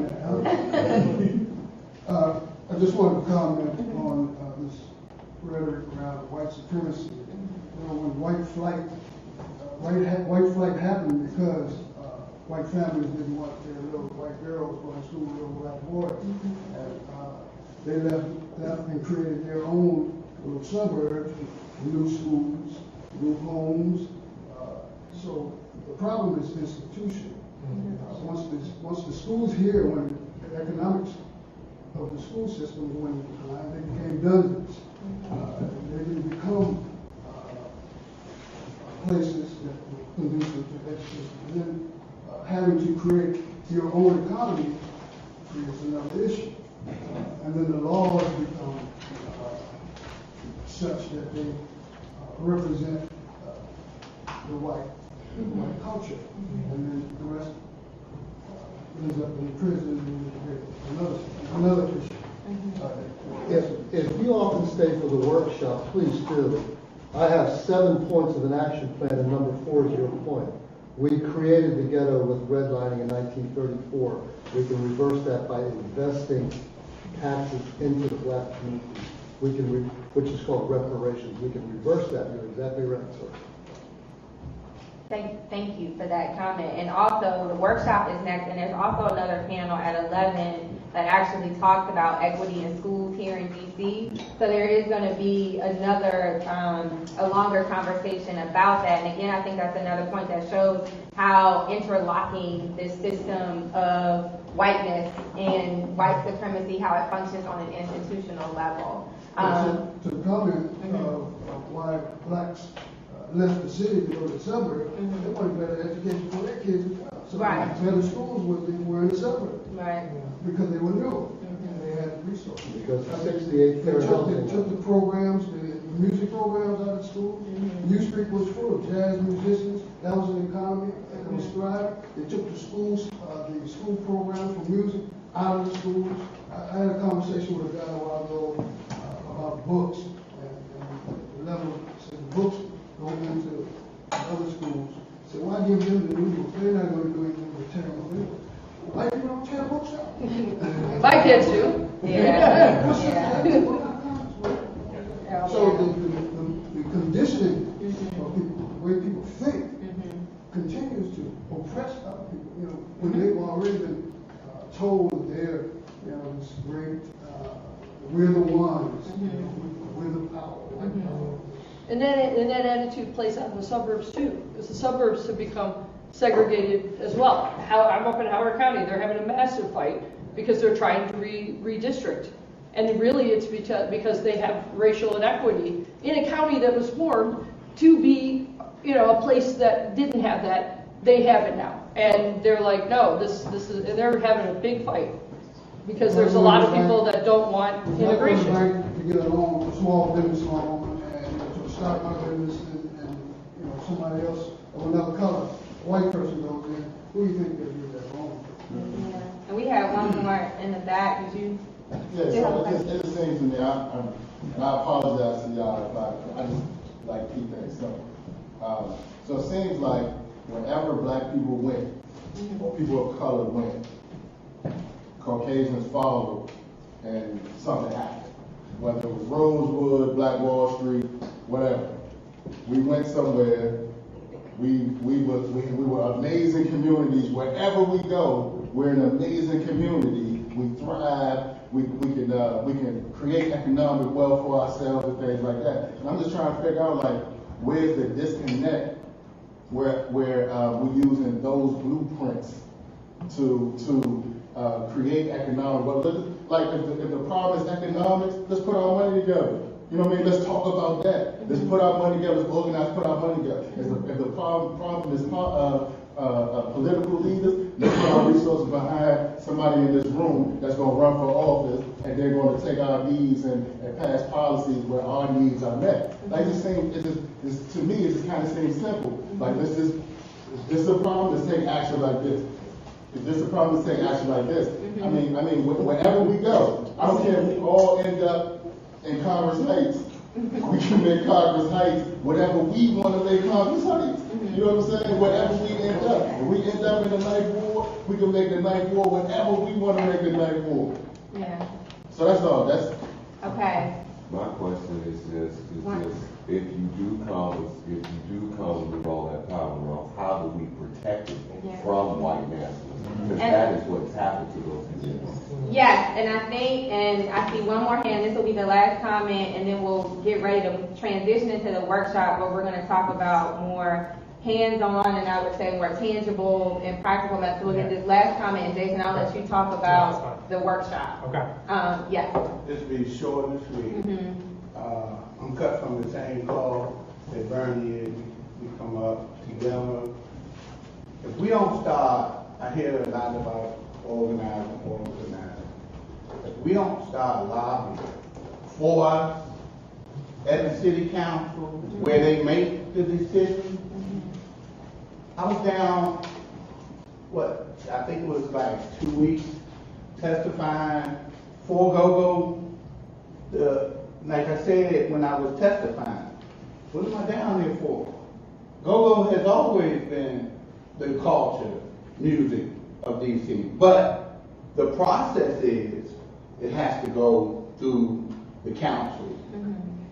I just wanted to comment on this rhetoric around white supremacy. When white flight happened because white families didn't want their little white girls going to school with little black boys. And they left and created their own little suburbs, new schools, new homes. So the problem is institutional. Once the schools here, when the economics of the school system went into decline, they became dungeons. They didn't become places that were conducive to education. And then having to create your own economy is another issue. And then the laws become such that they represent the white culture. And then the rest ends up in prison and another issue. If you all can stay for the workshop, please do. I have 7 points of an action plan, and number 4 is your point. We created the ghetto with redlining in 1934. We can reverse that by investing taxes into the black community. We can, which is called reparations. We can reverse that. You're exactly right, sir. Thank you for that comment. And also, the workshop is next, and there's also another panel at 11 that actually talks about equity in school here in DC. So there is going to be another, a longer conversation about that. And again, I think that's another point that shows how interlocking this system of whiteness and white supremacy, how it functions on an institutional level. To the comment of why blacks left the city to go to the suburbs, they wanted better education for their kids as well. So Right. better schools were in the suburbs Right. because they were new and they had the resources. Because 68 fair They housing. took the programs, the music programs out of school. New Street was full of jazz musicians. That was an economy that was thriving. They took the schools, the school programs for music out of the schools. I had a conversation with a guy a while ago about books and the level of books going into other schools. So why give them the new books? They're not going to do anything but tear them up. Why you don't tear books up? My kids do. Yeah. What's Yeah. that? So the conditioning of people, the way people think, continues to oppress other people. You know, when they've already been told that they're, this great, we're the ones, we're the power. White power. And that attitude plays out in the suburbs too, because the suburbs have become segregated as well. I'm up in Howard County, they're having a massive fight because they're trying to redistrict. And really it's because they have racial inequity in a county that was formed to be, a place that didn't have that. They have it now. And they're like, no, this is, and they're having a big fight because there's a lot of people that don't want immigration. To get a loan, a small business loan, and to start my business, and somebody else of another color, a white person goes in, who do you think they'll give that loan? Yeah. And we have one more in the back. Did you? Yes, so it just seems to me, and I apologize to y'all if I just like keep things simple. So it seems like whenever black people win, or people of color win, Caucasians followed and something happened. Whether it was Rosewood, Black Wall Street, whatever. We went somewhere, we were amazing communities. Wherever we go, we're an amazing community. We thrive. We can create economic wealth for ourselves and things like that. And I'm just trying to figure out where's the disconnect where we're using those blueprints to create economic wealth. Like if the problem is economics, let's put our money together. You know what I mean? Let's talk about that. Let's put our money together. Let's organize, put our money together. If the problem is political leaders, let's put our resources behind somebody in this room that's going to run for office, and they're going to take our needs and pass policies where our needs are met. Like to me, it just kind of seems simple. Like this is a problem. Let's take action like this. If this is a problem, let's take action like this. I mean, wherever we go, I don't care if we all end up in Congress Heights. We can make Congress Heights whatever we want to make Congress Heights. You know what I'm saying? Wherever we end up. If we end up in the Ninth Ward, we can make the Ninth Ward whatever we want to make the Ninth Ward. Yeah. So that's all. Okay. My question is this, if you do come with all that power, how do we protect it from white nationalism? Because that is what's happened to those communities. Yes, and I see one more hand. This will be the last comment, and then we'll get ready to transition into the workshop where we're going to talk about more hands-on and I would say more tangible and practical methods. We'll get this last comment, and Jason, I'll let you talk about the workshop. Okay. Yeah. This will be short and sweet. I'm cut from the same cloth that Bernie is. We come up together. If we don't start, I hear a lot about organizing. If we don't start lobbying for us at the city council where they make the decision. I was down, I think it was like 2 weeks testifying for GoGo. Like I said when I was testifying, what am I down here for? GoGo has always been the culture, music of DC. But the process is, it has to go through the council.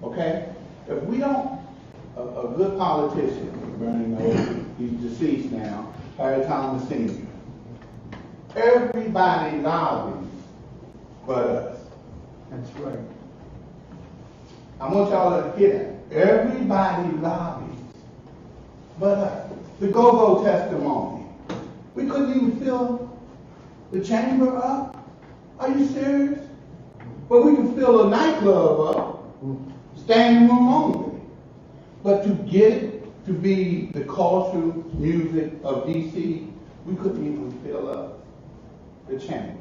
Okay? If we don't, a good politician, Bernie knows, he's deceased now, Harry Thomas Sr. Everybody lobbies but us. That's right. I want y'all to hear that. Everybody lobbies but us. The go-go testimony. We couldn't even fill the chamber up. Are you serious? But we can fill a nightclub up, standing room only. But to get it to be the cultural music of DC, we couldn't even fill up the chambers.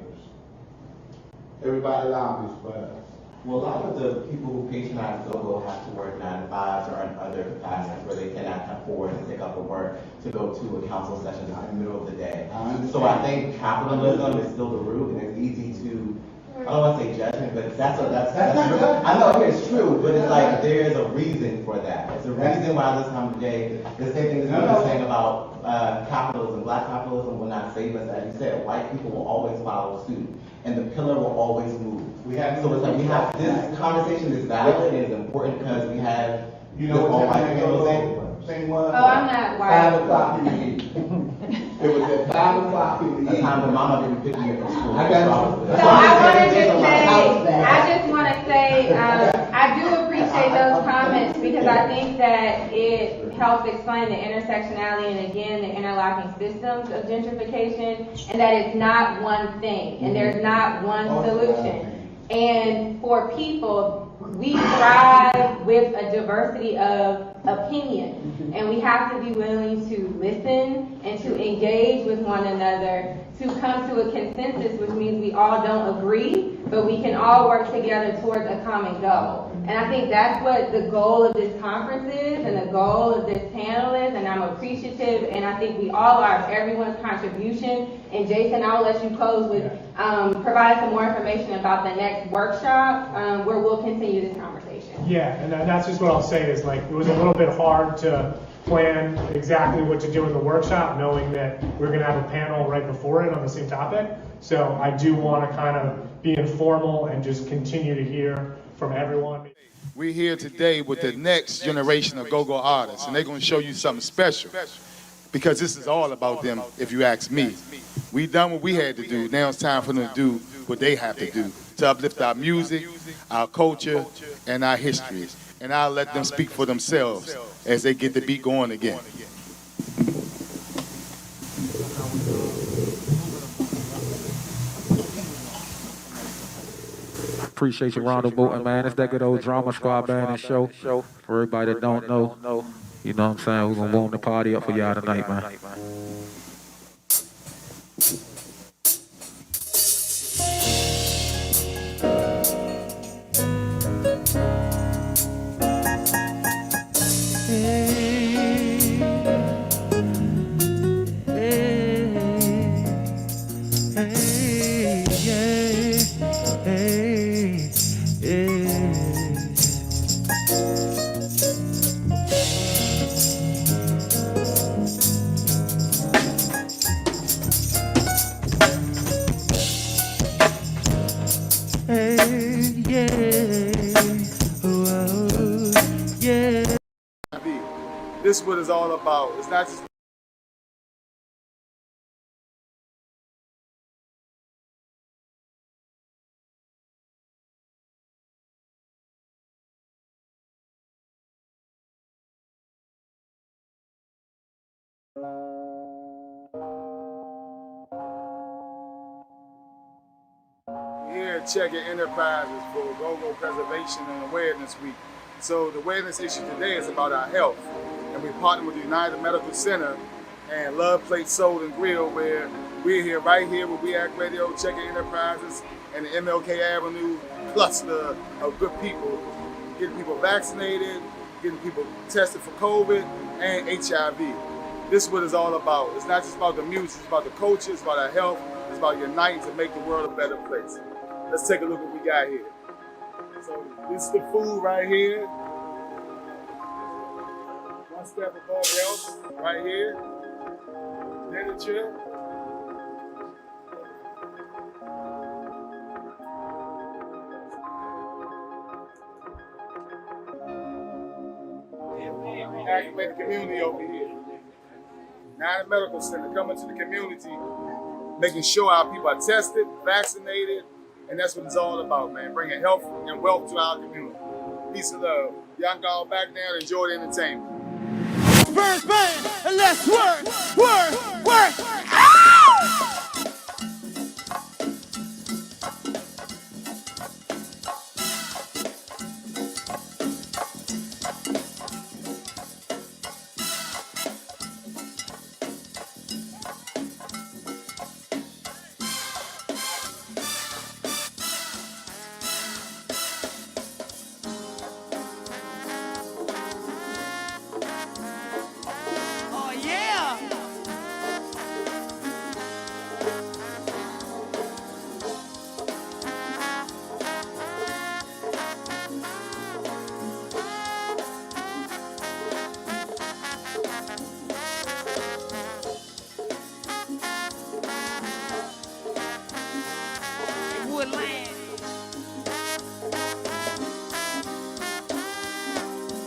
Everybody lobbies but us. Well, a lot of the people who patronize Go-Go have to work 9 to 5s or in other capacities where they cannot afford to take up the work to go to a council session in the middle of the day. So I think capitalism is still the root, and it's easy to, I don't want to say judgment, but that's true. I know it's true, but it's like there is a reason for that. It's a reason why this time of day, the same thing that you're saying about capitalism. Black capitalism will not save us. As you said, white people will always follow suit, and the pillar will always move. So it's like we have this conversation is valid and it's important because we have what time thing was? Oh, I'm not white. 5 o'clock in the evening. It was at 5 o'clock in the evening. That's time when mama didn't pick me up from school. I got you. So I just want to say, I do appreciate those comments because I think that it helps explain the intersectionality and again, the interlocking systems of gentrification and that it's not one thing and there's not one solution. And for people, we thrive with a diversity of opinion, and we have to be willing to listen and to engage with one another to come to a consensus, which means we all don't agree, but we can all work together towards a common goal. And I think that's what the goal of this conference is and the goal of this panel is, and I'm appreciative, and I think we all are, of everyone's contribution. And Jason, I'll let you close with provide some more information about the next workshop where we'll continue this conversation. Yeah, and that's just what I'll say is like, it was a little bit hard to plan exactly what to do in the workshop, knowing that we're going to have a panel right before it on the same topic. So I do want to kind of be informal and just continue to hear from everyone. We're here today with the next generation of go-go artists, and they're going to show you something special because this is all about them, if you ask me. We done what we had to do. Now it's time for them to do what they have to do to uplift our music, our culture, and our history. And I'll let them speak for themselves as they get the beat going again. Appreciate you, Ronald Moulton, man. It's that good old Drama Squad band and show. For everybody that don't know, you know what I'm saying? We're going to warm the party up for y'all tonight, man. This is what it's all about. It's not just here at Checker Enterprises for Go-Go Preservation and Awareness Week. So the awareness issue today is about our health. And we partner with the United Medical Center and Love Plate Soul and Grill, where we're here right here with We Act Radio, Checker Enterprises, and the MLK Avenue cluster of good people, getting people vaccinated, getting people tested for COVID and HIV. This is what it's all about. It's not just about the music, it's about the culture, it's about our health, it's about uniting to make the world a better place. Let's take a look at what we got here. So this is the food right here. One step above health, right here. Literature. Activate the community over here. United Medical Center coming to the community, making sure our people are tested, vaccinated, And that's what it's all about, man. Bringing health and wealth to our community. Peace and love. Y'all can go back down and enjoy the entertainment. First bang, and let's work. Oh yeah. Woodland.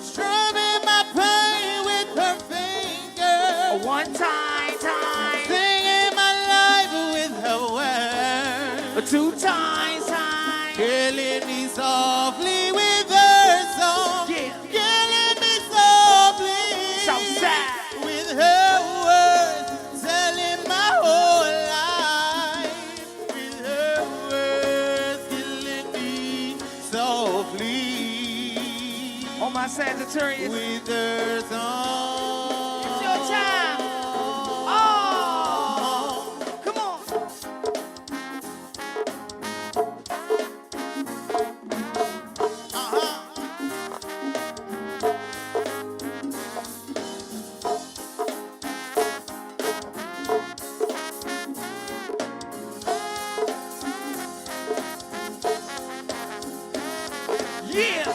Strumming my pain with her finger. One time. Singing my life with her words. Two times. Killing me softly with her song. Killing me softly. Southside. With her words. Telling my whole life. With her words. Killing me softly. On my Sagittarius. With her song. It's your time. Oh, come on. Yeah.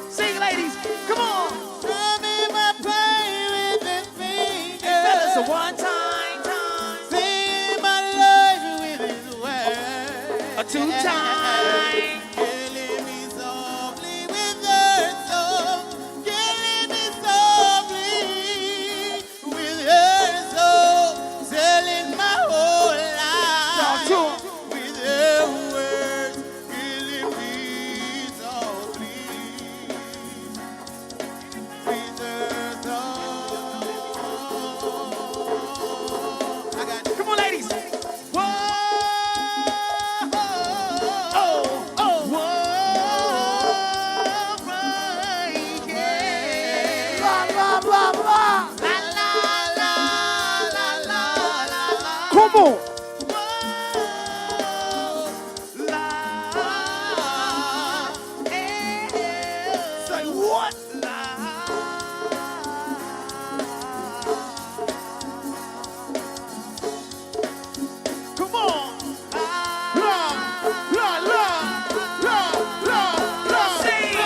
Sing, ladies. Come on. Strumming my pain with this finger. Fellas, a one time. Singing my life with his words. A two time. Killing me softly with her song. Killing me softly with her song. Telling my whole life. With her words. Killing me softly. With her song. I got you. Come on, ladies. Whoa. Whoa. Right, yeah. Blah, blah, blah. La, la. Come on. Say what? Come on. Sing.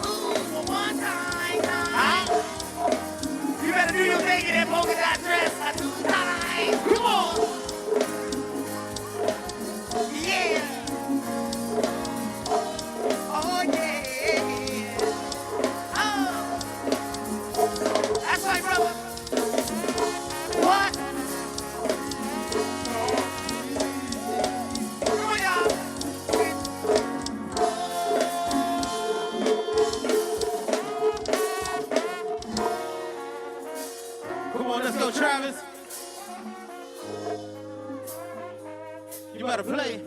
Ooh, one time. You better do your thing in that polka dot dress. A two time. Come on. Yeah. Oh yeah. Oh. That's right, brother. What? Come on, y'all. Come on, let's go, Travis. You better play.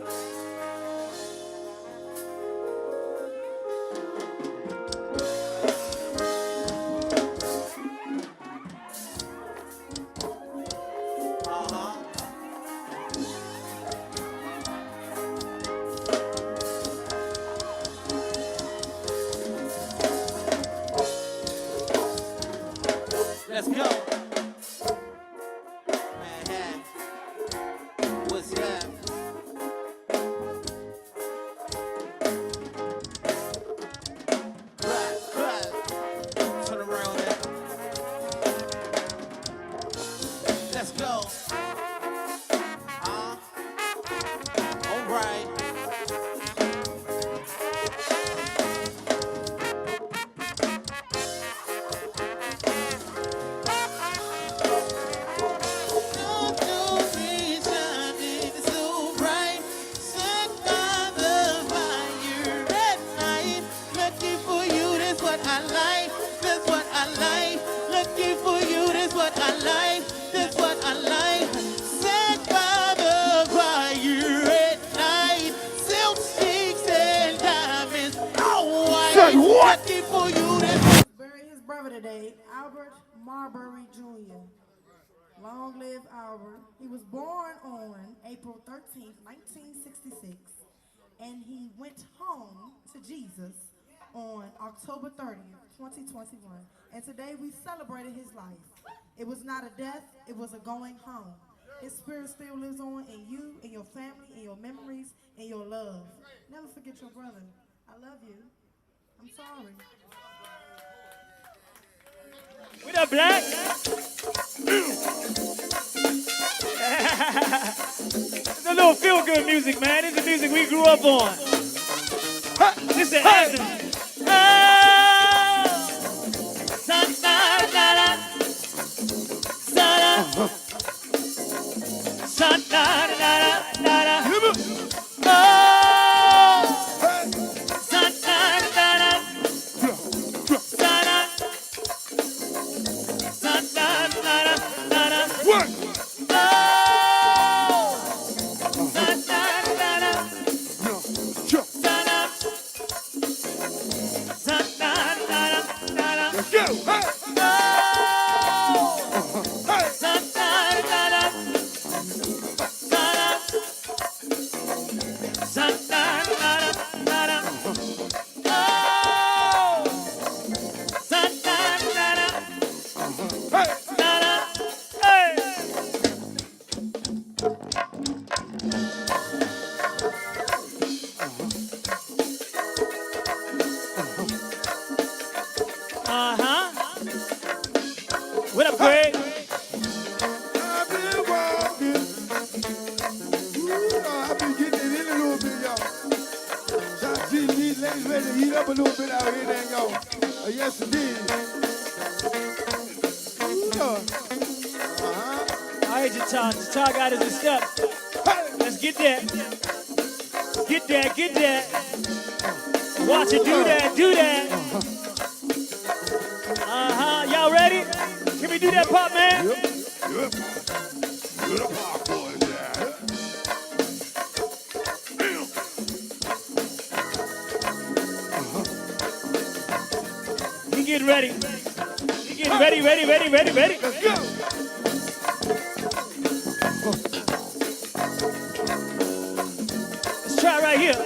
Let's go. Manhattan. What's that? Lucky for you to Bury his brother today, Albert Marbury Jr. Long live Albert. He was born on April 13th, 1966, and he went home to Jesus on October 30th, 2021. And today we celebrated his life. It was not a death, it was a going home. His spirit still lives on in you, in your family, in your memories, in your love. Never forget your brother. I love you. I'm sorry. What up, Black? It's a little feel-good music, man. It's the music we grew up on. This is the anthem. What up, Greg? I've been walking. Ooh, I've been getting it in a little bit, y'all. Shout out to these ladies ready to heat up a little bit out here, then, y'all. Yes, indeed. Ooh, Lord. All right, Jatar. Jatar got us a step. Let's get that. Get that, get that. Watch it, do that, do that. Y'all ready? Can we do that, Pop Man? Yep. Good pop, boy, You get ready. You get ready, ready. Let's go. Let's try right here.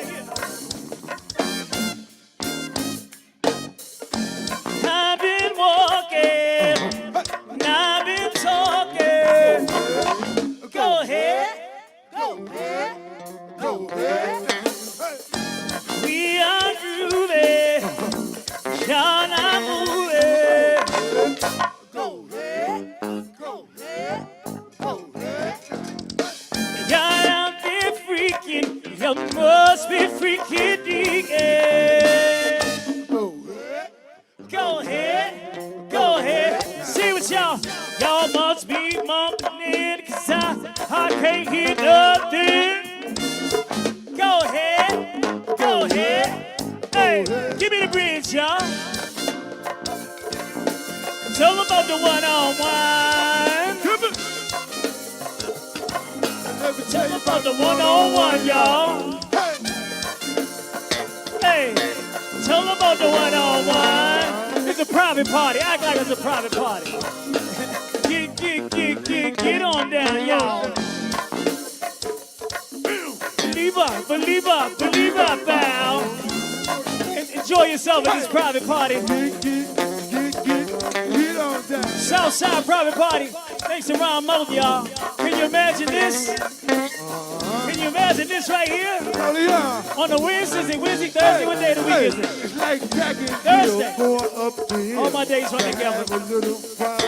I've been walking, and I've been talking. Go ahead, go ahead, go ahead. We are grooving, y'all not moving. Go ahead, go ahead, go ahead. Y'all out there freaking, you must be freaking digging. Go ahead, say what y'all must be mumbling, 'cause I can't hear nothing. Go ahead, hey, give me the bridge, y'all. Tell them about the one-on-one. Tell them about the one-on-one, y'all. Hey, tell them about the one-on-one. It's a private party. Act like it's a private party. Get on down, y'all. Believe up, bow. Enjoy yourself at this private party. Get on down. Southside private party. Thanks to Ron Mo, y'all. Can you imagine this? Can you imagine this right here? Hell yeah. On the Wednesdays and Wednesday, Thursday, what day of the week is it? It's like Jack and Thursday. Jill going up the hill. All my days run together. Have a little fun.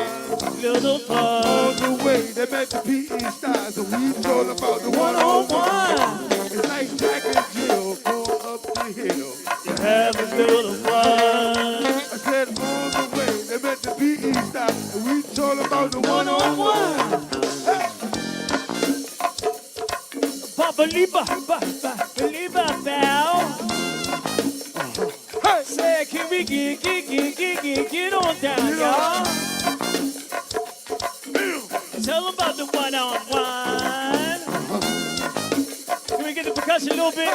Little fun. On the way, they met the PE stars, so we told about the one-on-one. It's like Jack and Jill going up the hill. You have a little fun. I said on the way, they met the PE stars, and we told about the one-on-one. Believe now. Hey, say, can we get on down, y'all? Tell them about the one-on-one. Can we get the percussion a little bit?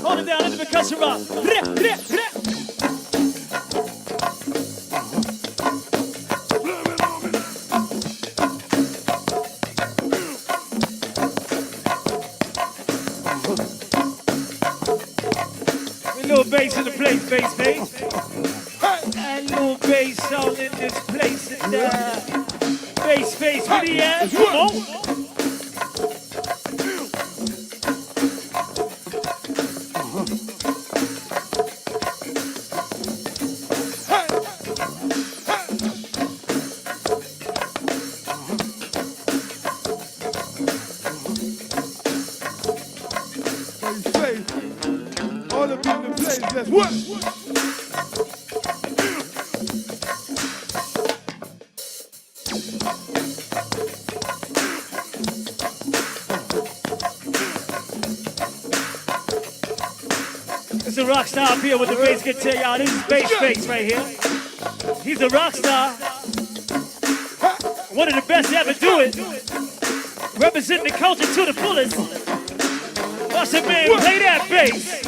Hold it down, let the percussion rock. bass in the place, bass. And little bass all in this place. And bass, where the at? Come on. All the people in place, let's work. It's a rock star up here with the bass guitar, y'all. This is Bass Face right here. He's a rock star. One of the best to ever do it. Representing the culture to the fullest. Watch that man play that bass.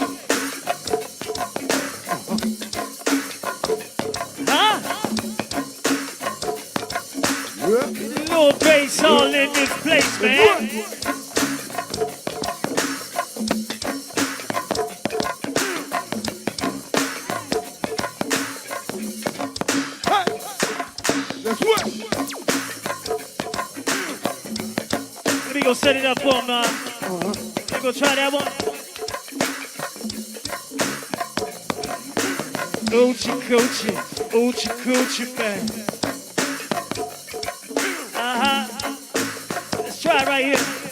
Huh? Little bass all in this place, man. Let me go set it up for him, let me go try that one. Oochie coochie, man. Let's try it right here.